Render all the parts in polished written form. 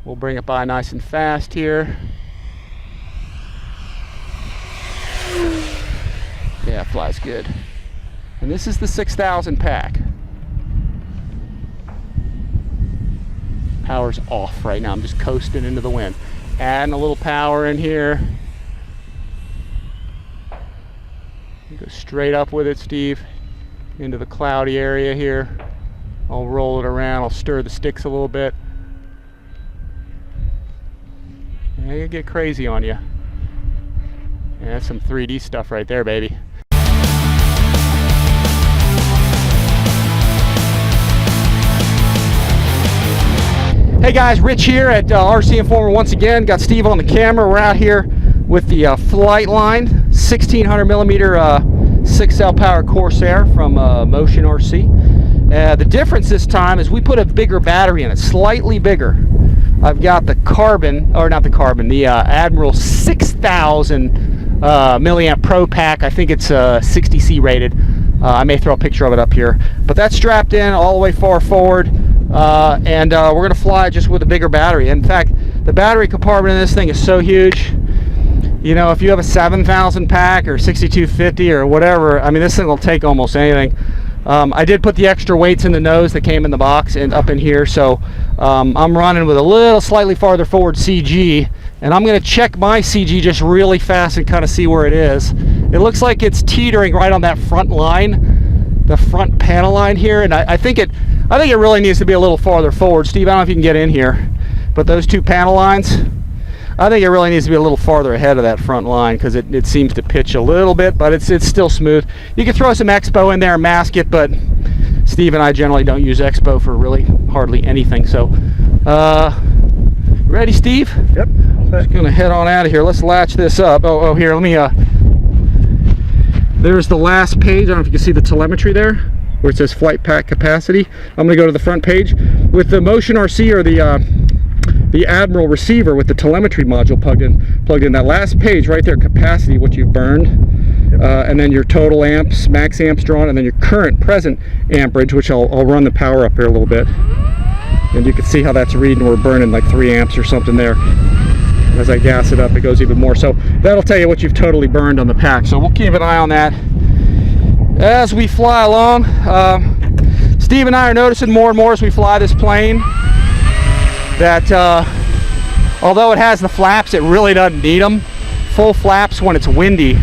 We'll bring it by nice and fast here. Yeah, it flies good. And this is the 6,000 pack. Power's off right now. I'm just coasting into the wind. Adding a little power in here. Go straight up with it, Steve, into the cloudy area here. I'll roll it around. I'll stir the sticks a little bit. Yeah, you get crazy on you. Yeah, that's some 3D stuff right there, baby. Hey guys, Rich here at RCINFORMER once again. Got Steve on the camera. We're out here with the Flightline 1600 millimeter 6L power Corsair from MotionRC. The difference this time is we put a bigger battery in it, slightly bigger. I've got the Admiral 6000 milliamp Pro Pack. I think it's 60C rated. I may throw a picture of it up here, but that's strapped in all the way far forward. And we're going to fly just with a bigger battery. In fact, the battery compartment in this thing is so huge. You know, if you have a 7,000 pack or 6250 or whatever, I mean, this thing will take almost anything. I did put the extra weights in the nose that came in the box and up in here, so I'm running with a little slightly farther forward CG, and I'm going to check my CG just really fast and kind of see where it is. It looks like it's teetering right on that front line, the front panel line here, and I think it really needs to be a little farther forward. Steve, I don't know if you can get in here, but those two panel lines, I think it really needs to be a little farther ahead of that front line because it seems to pitch a little bit, but it's still smooth. You can throw some Expo in there and mask it, but Steve and I generally don't use Expo for really hardly anything. So, ready, Steve? Yep. Just gonna head on out of here. Let's latch this up. Oh, here, let me. There's the last page. I don't know if you can see the telemetry there, where it says flight pack capacity. I'm going to go to the front page with the MotionRC or the Admiral receiver with the telemetry module plugged in. That last page right there, capacity, what you've burned, and then your total amps, max amps drawn, and then your current present amperage, which I'll run the power up here a little bit, and you can see how that's reading. We're burning like 3 amps or something there. As I gas it up, it goes even more. So that'll tell you what you've totally burned on the pack. So we'll keep an eye on that as we fly along. Steve and I are noticing more and more as we fly this plane that although it has the flaps, it really doesn't need them. Full flaps when it's windy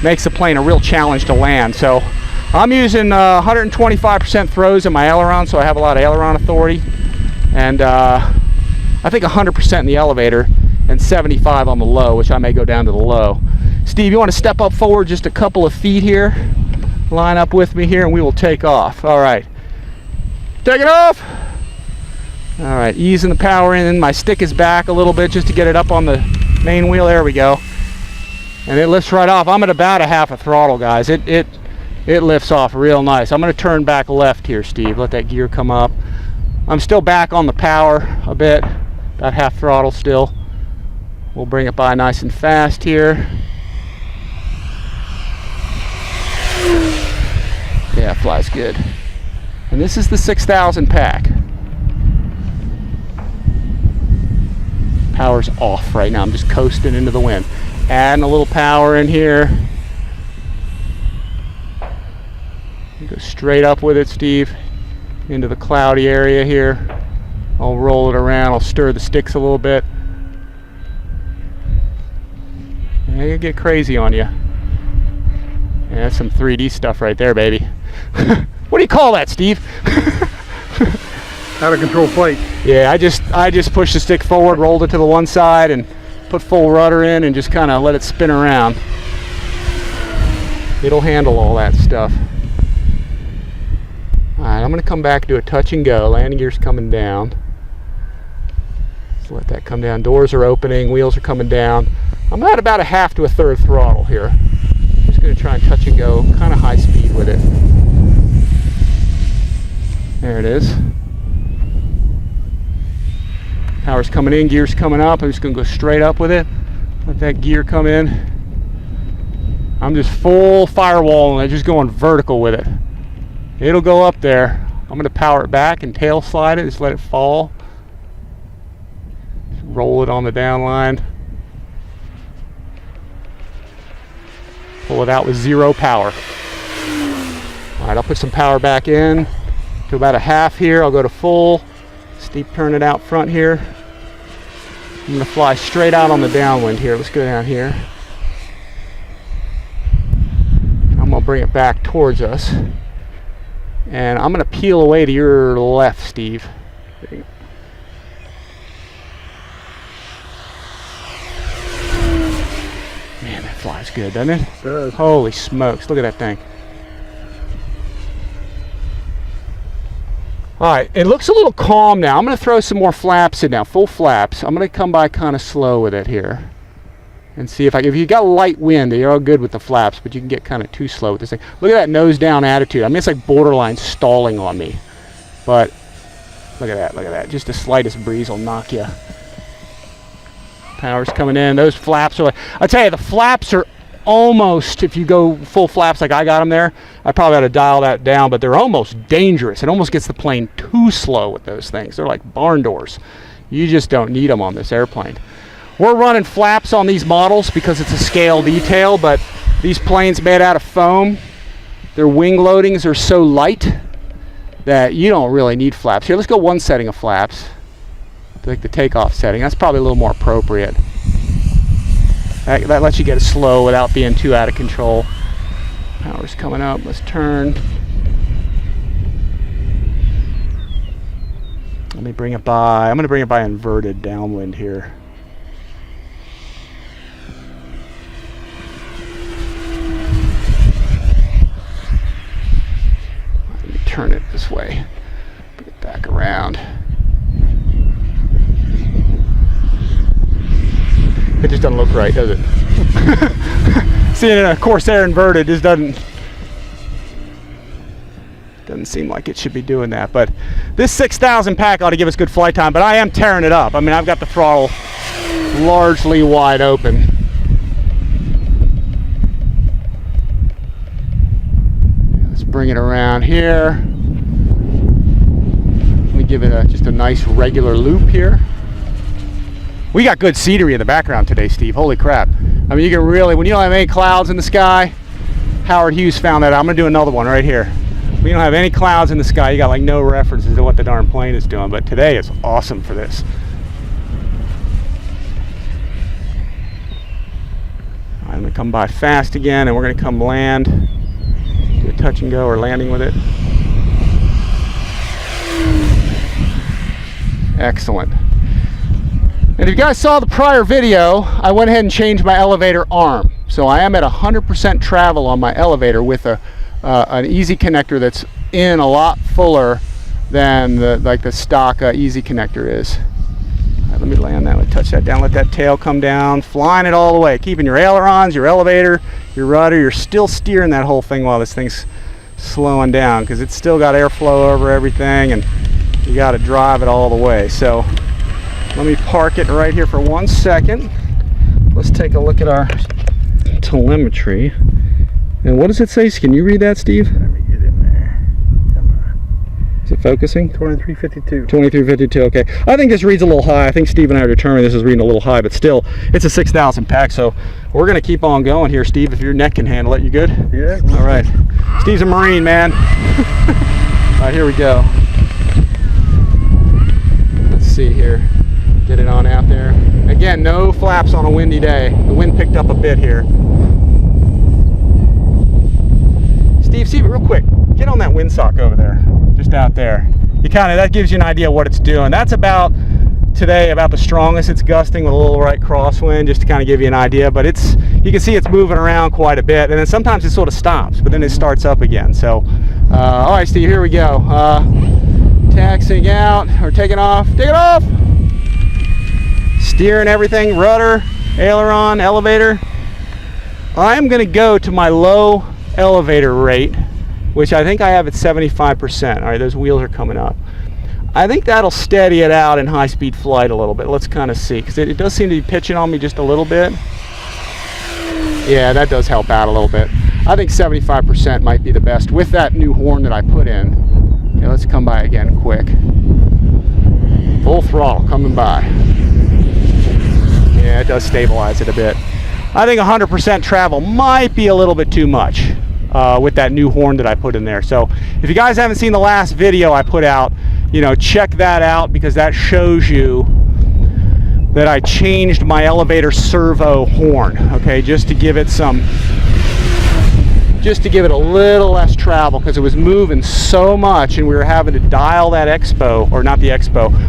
makes the plane a real challenge to land. So I'm using 125% throws in my aileron, so I have a lot of aileron authority, and I think 100% in the elevator and 75 on the low, which I may go down to the low. Steve, you want to step up forward just a couple of feet here? Line up with me here and we will take off. All right, take it off. All right, easing the power in. My stick is back a little bit just to get it up on the main wheel. There we go. And it lifts right off. I'm at about a half a throttle, guys. It lifts off real nice. I'm going to turn back left here, Steve. Let that gear come up. I'm still back on the power a bit, about half throttle still. We'll bring it by nice and fast here. Yeah, it flies good. And this is the 6,000 pack. Power's off right now. I'm just coasting into the wind. Adding a little power in here. Go straight up with it, Steve, into the cloudy area here. I'll roll it around. I'll stir the sticks a little bit. Yeah, you get crazy on you. Yeah, that's some 3D stuff right there, baby. What do you call that, Steve? Out of control flight. Yeah, I just pushed the stick forward, rolled it to the one side, and put full rudder in, and just kind of let it spin around. It'll handle all that stuff. All right, I'm going to come back, do a touch and go. Landing gear's coming down. Let's let that come down. Doors are opening, wheels are coming down. I'm at about a half to a third throttle here. Just going to try and touch and go, kind of high speed with it. There it is. Power's coming in, gear's coming up. I'm just going to go straight up with it. Let that gear come in. I'm just full firewalling it, just going vertical with it. It'll go up there. I'm going to power it back and tail slide it, just let it fall. Roll it on the downline. Pull it out with 0 power. All right, I'll put some power back in to about a half here. I'll go to full. Steep turn it out front here. I'm gonna fly straight out on the downwind here. Let's go down here. I'm gonna bring it back towards us. And I'm gonna peel away to your left, Steve. Man, that flies good, doesn't it? It does. Holy smokes, look at that thing. All right, it looks a little calm now. I'm gonna throw some more flaps in now, full flaps. I'm gonna come by kind of slow with it here. And see if you got light wind, you're all good with the flaps, but you can get kind of too slow with this thing. Look at that nose down attitude. I mean, it's like borderline stalling on me. But look at that, look at that. Just the slightest breeze will knock you. Power's coming in. Those flaps are like, I tell you, the flaps are almost, if you go full flaps like I got them there, I probably ought to dial that down, but they're almost dangerous. It almost gets the plane too slow with those things. They're like barn doors. You just don't need them on this airplane. We're running flaps on these models because it's a scale detail, but these planes made out of foam, their wing loadings are so light that you don't really need flaps. Here, let's go one setting of flaps. Like the takeoff setting. That's probably a little more appropriate. That lets you get it slow without being too out of control. Power's coming up. Let's turn. Let me bring it by. I'm going to bring it by inverted downwind here. Let me turn it this way. Bring it back around. It just doesn't look right, does it? Seeing a Corsair inverted just doesn't seem like it should be doing that. But this 6,000 pack ought to give us good flight time, but I am tearing it up. I mean, I've got the throttle largely wide open. Let's bring it around here. Let me give it just a nice regular loop here. We got good scenery in the background today, Steve. Holy crap. I mean, you can really, when you don't have any clouds in the sky, Howard Hughes found that out. I'm going to do another one right here. We don't have any clouds in the sky. You got like no references to what the darn plane is doing, but today is awesome for this. All right, I'm going to come by fast again, and we're going to come land. Do a touch and go or landing with it. Excellent. And if you guys saw the prior video, I went ahead and changed my elevator arm. So I am at 100% travel on my elevator with an easy connector that's in a lot fuller than the stock easy connector is. All right, let me land that. Touch that down. Let that tail come down. Flying it all the way. Keeping your ailerons, your elevator, your rudder. You're still steering that whole thing while this thing's slowing down because it's still got airflow over everything, and you got to drive it all the way. So let me park it right here for 1 second. Let's take a look at our telemetry. And what does it say? Can you read that, Steve? Let me get in there. Come on. Is it focusing? 2352. 2352, okay. I think this reads a little high. I think Steve and I are determined this is reading a little high, but still, it's a 6,000 pack, so we're going to keep on going here, Steve, if your neck can handle it. You good? Yeah. All right. Steve's a Marine, man. All right, here we go. Let's see here. Get it on out there. Again, no flaps on a windy day. The wind picked up a bit here. Steve, see real quick. Get on that windsock over there, just out there. That gives you an idea what it's doing. That's about today about the strongest it's gusting with a little right crosswind, just to kind of give you an idea. But you can see it's moving around quite a bit, and then sometimes it sort of stops, but then it starts up again. So, all right, Steve, here we go. Taxiing out or taking off. Take it off. Steering everything, rudder, aileron, elevator. I'm going to go to my low elevator rate, which I think I have at 75%. All right, those wheels are coming up. I think that'll steady it out in high-speed flight a little bit. Let's kind of see, because it does seem to be pitching on me just a little bit. Yeah, that does help out a little bit. I think 75% might be the best with that new horn that I put in. Okay, let's come by again quick. Full throttle coming by. Yeah, it does stabilize it a bit. I think 100% travel might be a little bit too much with that new horn that I put in there. So if you guys haven't seen the last video I put out, check that out, because that shows you that I changed my elevator servo horn, okay, just to give it a little less travel, because it was moving so much and we were having to dial that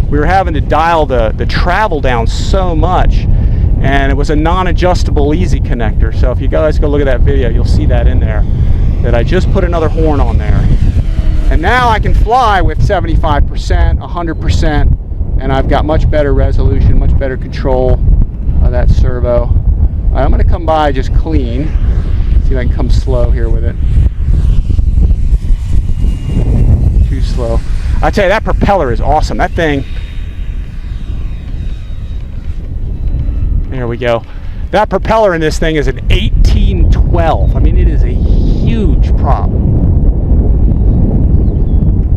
we were having to dial the travel down so much, and it was a non-adjustable easy connector. So if you guys go look at that video, you'll see that in there, that I just put another horn on there. And now I can fly with 75%, 100%, and I've got much better resolution, much better control of that servo. All right, I'm going to come by just clean. See if I can come slow here with it. Too slow. I tell you, that propeller is awesome. That thing. There we go. That propeller in this thing is an 1812. I mean, it is a huge prop.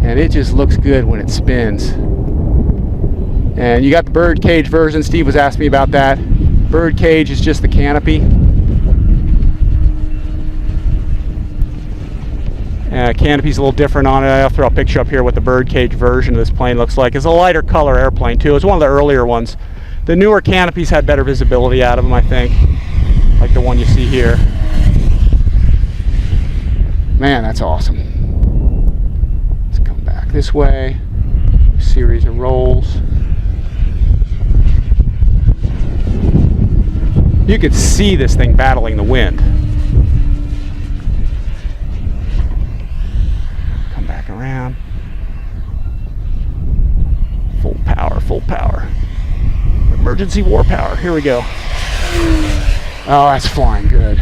And it just looks good when it spins. And you got the bird cage version. Steve was asking me about that. Bird cage is just the canopy. Canopy's a little different on it. I'll throw a picture up here what the bird cage version of this plane looks like. It's a lighter color airplane too. It's one of the earlier ones. The newer canopies had better visibility out of them, I think, like the one you see here. Man, that's awesome. Let's come back this way. A series of rolls. You could see this thing battling the wind. Come back around. Full power, full power. Emergency war power. Here we go. Oh, that's flying good.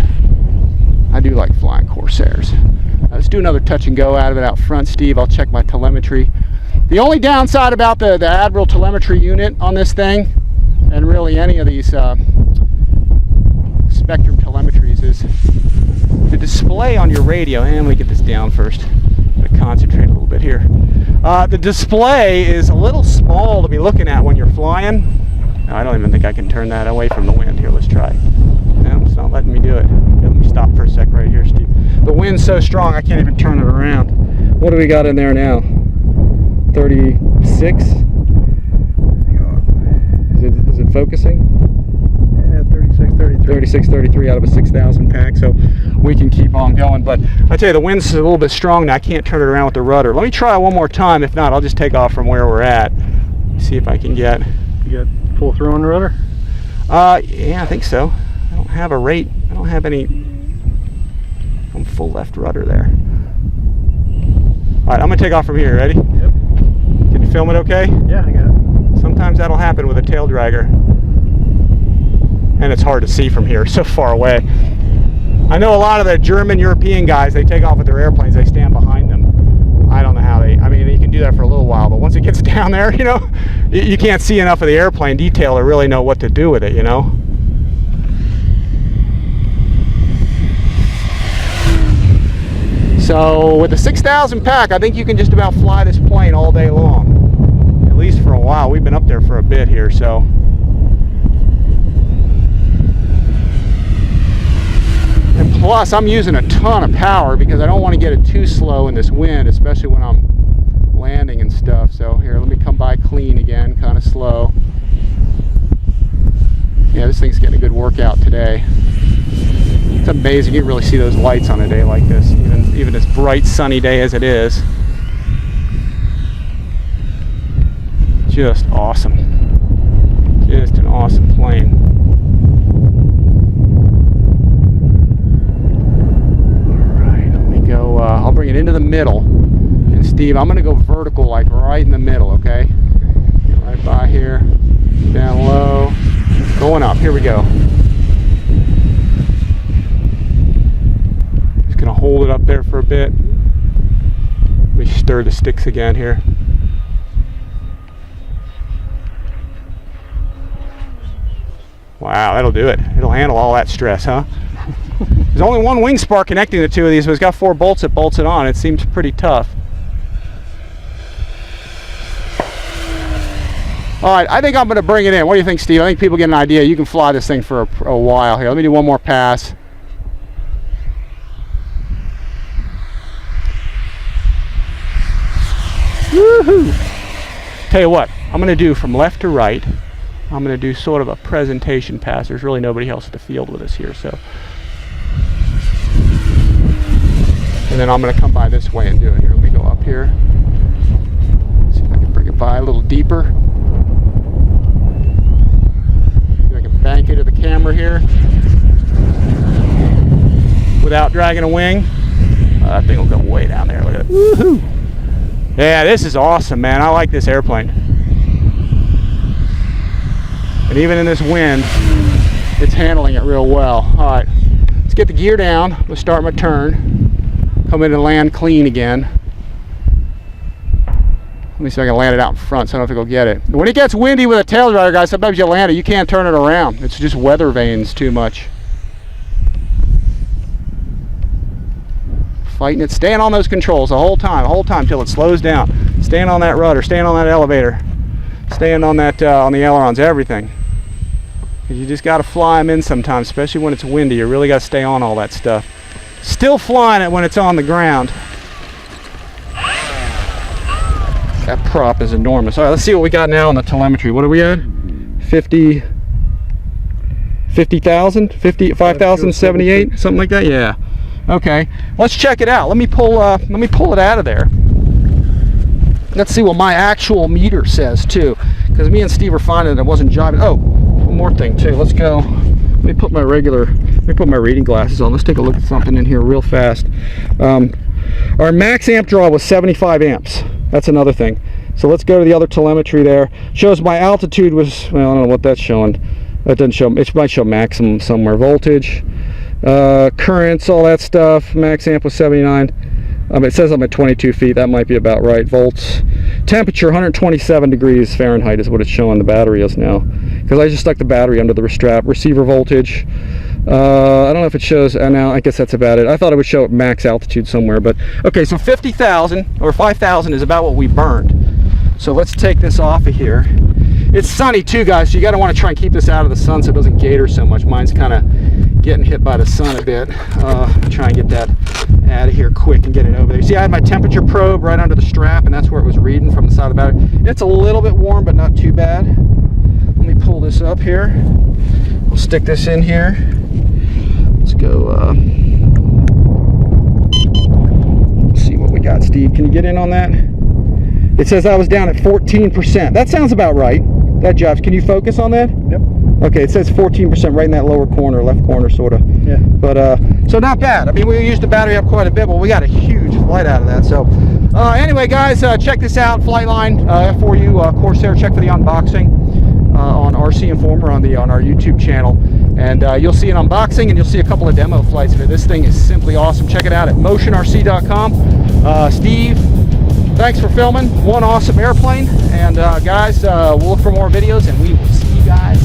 I do like flying Corsairs. Let's do another touch and go out of it out front, Steve. I'll check my telemetry. The only downside about the Admiral telemetry unit on this thing, and really any of these Spectrum telemetries, is the display on your radio. And let me get this down first. I'm going to concentrate a little bit here. The display is a little small to be looking at when you're flying. I don't even think I can turn that away from the wind. Here, let's try. No, it's not letting me do it. Here, let me stop for a sec right here, Steve. The wind's so strong I can't even turn it around. What do we got in there now? 36? Is it focusing? Yeah, 36, 33. 36, 33 out of a 6,000 pack, so we can keep on going. But I tell you, the wind's a little bit strong now. I can't turn it around with the rudder. Let me try one more time. If not, I'll just take off from where we're at. See if I can get... You got pull through on the rudder? Yeah, I think so. I don't have a rate. I don't have any. I'm full left rudder there. All right, I'm gonna take off from here. Ready? Yep. Can you film it okay? Yeah, I got it. Sometimes that'll happen with a tail dragger. And it's hard to see from here, so far away. I know a lot of the German, European guys, they take off with their airplanes, they stand behind them. I don't know how they, I mean, you can do that for a little while, but once it gets down there, you can't see enough of the airplane detail to really know what to do with it, So with the 6,000 pack, I think you can just about fly this plane all day long. At least for a while. We've been up there for a bit here, so. And plus, I'm using a ton of power because I don't want to get it too slow in this wind, especially when I'm landing and stuff. So here, let me come by clean again, kind of slow. Yeah, this thing's getting a good workout today. It's amazing. You can really see those lights on a day like this, even this bright sunny day as it is. Just awesome. Just an awesome plane. I'll bring it into the middle, and Steve, I'm going to go vertical, like right in the middle, okay? Get right by here, down low, going up. Here we go. Just going to hold it up there for a bit. Let me stir the sticks again here. Wow, that'll do it. It'll handle all that stress, huh? There's only one wing spar connecting the two of these, but it's got 4 bolts that bolts it on. It seems pretty tough. All right, I think I'm going to bring it in. What do you think, Steve? I think people get an idea. You can fly this thing for a while here. Let me do one more pass. Woohoo! Tell you what, I'm going to do from left to right. I'm going to do sort of a presentation pass. There's really nobody else at the field with us here, so. And then I'm going to come by this way and do it here. Let me go up here. See if I can bring it by a little deeper. See if I can bank it to the camera here without dragging a wing. That thing will go way down there. Look at it. Woohoo! Yeah, this is awesome, man. I like this airplane. And even in this wind, it's handling it real well. All right, let's get the gear down. Let's start my turn. Come in and land clean again. Let me see if I can land it out in front so I don't have to go get it. When it gets windy with a tail driver, guys, sometimes you land it, you can't turn it around. It's just weather vanes too much. Fighting it, staying on those controls the whole time till it slows down. Staying on that rudder, staying on that elevator, staying on that on the ailerons, everything. You just got to fly them in sometimes, especially when it's windy. You really got to stay on all that stuff. Still flying it when it's on the ground. That prop is enormous. All right, let's see what we got now on the telemetry. What are we at? 50,000, 5,078, something like that. Yeah. Okay, let's check it out. Let me pull it out of there. Let's see what my actual meter says too, because me and Steve are finding that it wasn't jiving. Oh, one more thing too. Let's go. Let me put my reading glasses on. Let's take a look at something in here real fast. Our max amp draw was 75 amps. That's another thing. So let's go to the other telemetry there. Shows my altitude was, well, I don't know what that's showing. That doesn't show. It might show maximum somewhere. Voltage. Currents, all that stuff. Max amp was 79. It says I'm at 22 feet. That might be about right. Volts. Temperature 127 degrees Fahrenheit is what it's showing the battery is now, because I just stuck the battery under the strap. Receiver voltage. I don't know if it shows. Now I guess that's about it. I thought it would show max altitude somewhere, but okay. So 50,000 or 5,000 is about what we burned. So let's take this off of here. It's sunny too, guys, so you gotta want to try and keep this out of the sun so it doesn't gator so much. Mine's kind of getting hit by the sun a bit. Try and get that out of here quick and get it over there. See, I had my temperature probe right under the strap, and that's where it was reading from the side of the battery. It's a little bit warm, but not too bad. Let me pull this up here. We'll stick this in here. Let's go. Let's see what we got, Steve. Can you get in on that? It says I was down at 14%. That sounds about right. That jives. Can you focus on that? Yep. Okay, it says 14% right in that lower corner, left corner, sort of. Yeah. But so not bad. I mean, we used the battery up quite a bit, but we got a huge flight out of that. So anyway, guys, check this out. Flightline F4U Corsair. Check for the unboxing on RCINFORMER on our YouTube channel, and you'll see an unboxing and you'll see a couple of demo flights of it. This thing is simply awesome. Check it out at MotionRC.com. Steve, thanks for filming. One awesome airplane, and guys, we'll look for more videos, and we will see you guys